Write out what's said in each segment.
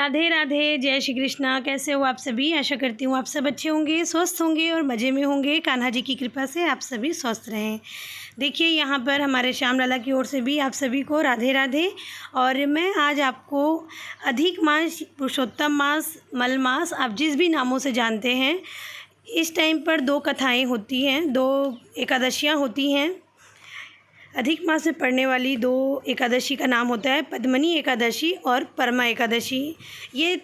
राधे राधे, जय श्री कृष्णा। कैसे हो आप सभी? आशा करती हूँ आप सब अच्छे होंगे, स्वस्थ होंगे और मज़े में होंगे। कान्हा जी की कृपा से आप सभी स्वस्थ रहें। देखिए यहाँ पर हमारे श्याम लाला की ओर से भी आप सभी को राधे राधे। और मैं आज आपको अधिक मास, पुरुषोत्तम मास, मल मास, आप जिस भी नामों से जानते हैं, इस टाइम पर दो कथाएँ होती हैं, दो एकादशियाँ होती हैं। अधिक मास में पड़ने वाली दो एकादशी का नाम होता है पद्मनी एकादशी और परमा एकादशी। ये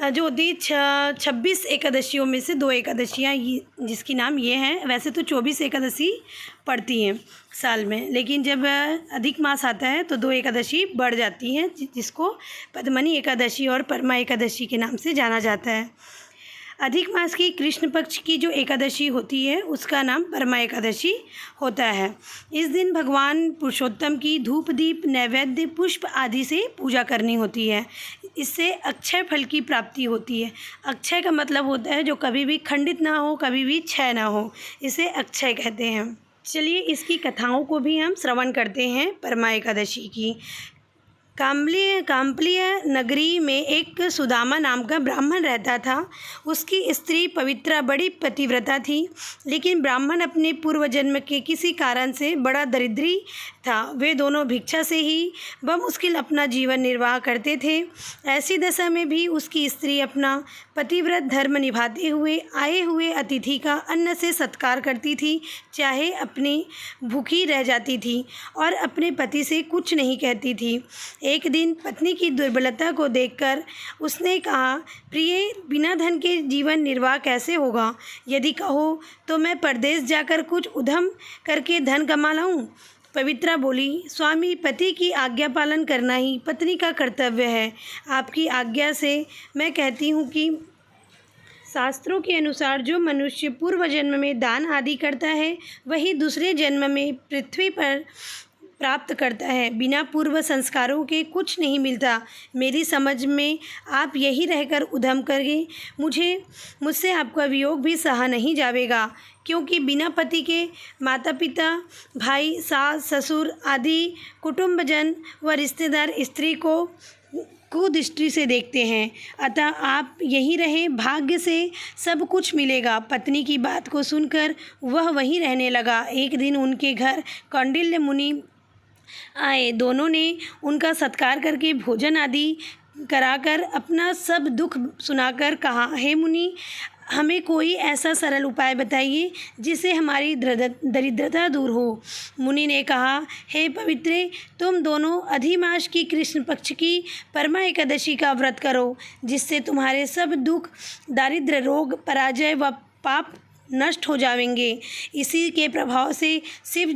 जो होती है 26 एकादशियों में से दो एकादशियाँ जिसकी नाम ये हैं। वैसे तो 24 एकादशी पड़ती हैं साल में, लेकिन जब अधिक मास आता है तो दो एकादशी बढ़ जाती हैं, जिसको पद्मनी एकादशी और परमा एकादशी के नाम से जाना जाता है। अधिक मास की कृष्ण पक्ष की जो एकादशी होती है उसका नाम परमा एकादशी होता है। इस दिन भगवान पुरुषोत्तम की धूप दीप नैवेद्य पुष्प आदि से पूजा करनी होती है। इससे अक्षय फल की प्राप्ति होती है। अक्षय का मतलब होता है जो कभी भी खंडित ना हो, कभी भी क्षय ना हो, इसे अक्षय कहते हैं। चलिए इसकी कथाओं को भी हम श्रवण करते हैं। परमा एकादशी की काम्प्लिय नगरी में एक सुदामा नाम का ब्राह्मण रहता था। उसकी स्त्री पवित्रा बड़ी पतिव्रता थी, लेकिन ब्राह्मण अपने पूर्व जन्म के किसी कारण से बड़ा दरिद्री था। वे दोनों भिक्षा से ही बमुश्किल अपना जीवन निर्वाह करते थे। ऐसी दशा में भी उसकी स्त्री अपना पतिव्रत धर्म निभाते हुए आए हुए अतिथि का अन्न से सत्कार करती थी, चाहे अपनी भूखी रह जाती थी और अपने पति से कुछ नहीं कहती थी। एक दिन पत्नी की दुर्बलता को देखकर उसने कहा, प्रिय, बिना धन के जीवन निर्वाह कैसे होगा? यदि कहो तो मैं परदेश जाकर कुछ उद्यम करके धन कमा लाऊं। पवित्रा बोली, स्वामी, पति की आज्ञा पालन करना ही पत्नी का कर्तव्य है। आपकी आज्ञा से मैं कहती हूँ कि शास्त्रों के अनुसार जो मनुष्य पूर्व जन्म में दान आदि करता है, वही दूसरे जन्म में पृथ्वी पर प्राप्त करता है। बिना पूर्व संस्कारों के कुछ नहीं मिलता। मेरी समझ में आप यही रहकर उद्यम करें। मुझसे आपका वियोग भी सहा नहीं जावेगा, क्योंकि बिना पति के माता पिता, भाई, सास, ससुर आदि कुटुंबजन व रिश्तेदार स्त्री को कुदृष्टि से देखते हैं। अतः आप यहीं रहें, भाग्य से सब कुछ मिलेगा। पत्नी की बात को सुनकर वह वहीं रहने लगा। एक दिन उनके घर कौंडिल्य मुनि आए। दोनों ने उनका सत्कार करके भोजन आदि कराकर अपना सब दुख सुनाकर कहा, हे मुनि, हमें कोई ऐसा सरल उपाय बताइए जिससे हमारी दरिद्रता दूर हो। मुनि ने कहा, हे पवित्रे, तुम दोनों अधिमास की कृष्ण पक्ष की परमा एकादशी का व्रत करो, जिससे तुम्हारे सब दुख, दारिद्र्य, रोग, पराजय व पाप नष्ट हो जाएंगे। इसी के प्रभाव से शिव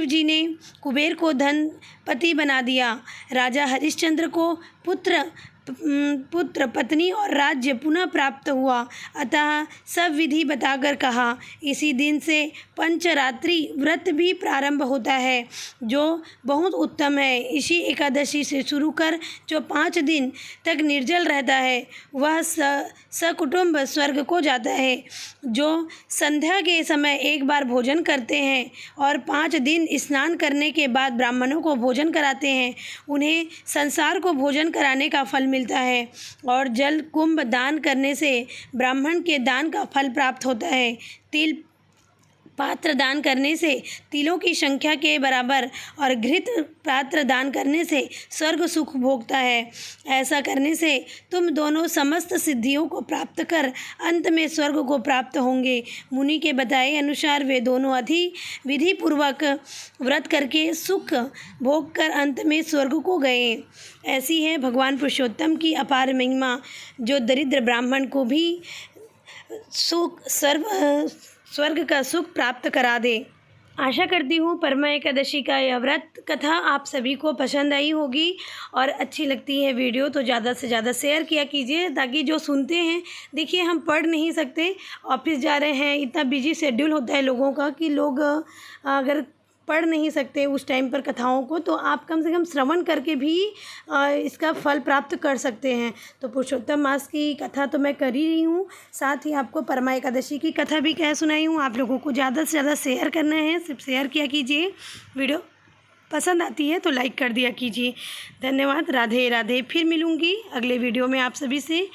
जी ने कुबेर को धनपति बना दिया। राजा हरिश्चंद्र को पुत्र, पत्नी और राज्य पुनः प्राप्त हुआ। अतः सब विधि बताकर कहा, इसी दिन से पंचरात्रि व्रत भी प्रारंभ होता है, जो बहुत उत्तम है। इसी एकादशी से शुरू कर जो 5 दिन तक निर्जल रहता है, वह सकुटुंब स्वर्ग को जाता है। जो संध्या के समय एक बार भोजन करते हैं और 5 दिन स्नान करने के बाद ब्राह्मणों को भोजन कराते हैं, उन्हें संसार को भोजन कराने का फल मिलता है। और जल कुंभ दान करने से ब्राह्मण के दान का फल प्राप्त होता है। तिल पात्र दान करने से तिलों की संख्या के बराबर और घृत पात्र दान करने से स्वर्ग सुख भोगता है। ऐसा करने से तुम दोनों समस्त सिद्धियों को प्राप्त कर अंत में स्वर्ग को प्राप्त होंगे। मुनि के बताए अनुसार वे दोनों विधि पूर्वक व्रत करके सुख भोग कर अंत में स्वर्ग को गए। ऐसी है भगवान पुरुषोत्तम की अपार महिमा, जो दरिद्र ब्राह्मण को भी स्वर्ग का सुख प्राप्त करा दे। आशा करती हूँ परमा एकादशी का यह व्रत कथा आप सभी को पसंद आई होगी, और अच्छी लगती है वीडियो तो ज़्यादा से ज़्यादा शेयर किया कीजिए, ताकि जो सुनते हैं, देखिए हम पढ़ नहीं सकते, ऑफिस जा रहे हैं, इतना बिजी शेड्यूल होता है लोगों का कि लोग अगर पढ़ नहीं सकते उस टाइम पर कथाओं को, तो आप कम से कम श्रवण करके भी इसका फल प्राप्त कर सकते हैं। तो पुरुषोत्तम मास की कथा तो मैं कर ही रही हूँ, साथ ही आपको परमा एकादशी की कथा भी कह सुनाई हूँ। आप लोगों को ज़्यादा से ज़्यादा शेयर करना है, सिर्फ शेयर किया कीजिए वीडियो। पसंद आती है तो लाइक कर दिया कीजिए। धन्यवाद। राधे राधे। फिर मिलूँगी अगले वीडियो में आप सभी से।